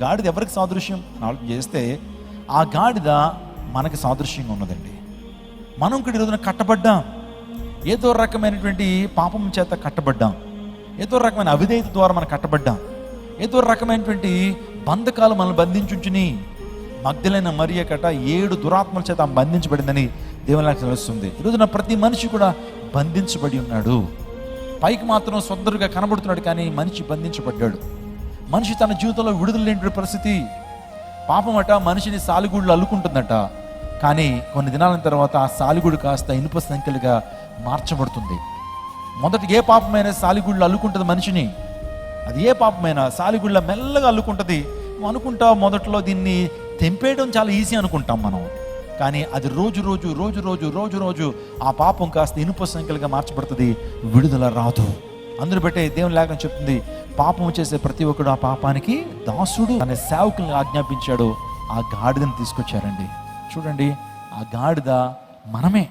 గాడిద ఎవరికి సాదృశ్యం ఆలోచన చేస్తే ఆ గాడిద మనకి సాదృశ్యంగా ఉన్నదండి. మనం కూడా ఈరోజున కట్టబడ్డాం, ఏదో రకమైనటువంటి పాపం చేత కట్టబడ్డాం, ఏదో రకమైన అవిధేయత ద్వారా మనం కట్టబడ్డాం, ఏదో రకమైనటువంటి బంధకాలు మనల్ని బంధించుని. మగ్దలైన మరియ కట 7 దురాత్మల చేత బంధించబడిందని దేవుని తెలుస్తుంది. ఈరోజున ప్రతి మనిషి కూడా బంధించబడి ఉన్నాడు. పైకి మాత్రం సొందరుగా కనబడుతున్నాడు, కానీ మనిషి బంధించబడ్డాడు. మనిషి తన జీవితంలో విడుదల లేని పరిస్థితి. పాపం అట మనిషిని సాలిగూడులో అల్లుకుంటుందట, కానీ కొన్ని దినాల తర్వాత ఆ సాలిగూడు కాస్త ఇనుప సంఖ్యలుగా మార్చబడుతుంది. మొదటి ఏ పాపమైనా సాలిగూడులో అల్లుకుంటుంది మనిషిని. అది ఏ పాపమైనా సాలిగూడులో మెల్లగా అల్లుకుంటుంది. అనుకుంటాం మొదట్లో దీన్ని తెంపేయడం చాలా ఈజీ అనుకుంటాం మనం, కానీ అది రోజు రోజు ఆ పాపం కాస్త ఇనుప సంఖ్యలుగా మార్చబడుతుంది, విడుదల రాదు. అందుని బట్టే దేవుని లేఖనం చెప్తుంది, పాపం చేసే ప్రతి ఒక్కడు ఆ పాపానికి దాసుడు. తన సేవకులను ఆజ్ఞాపించాడు, ఆ గాడిదని తీసుకొచ్చారండి. చూడండి, ఆ గాడిద మనమే.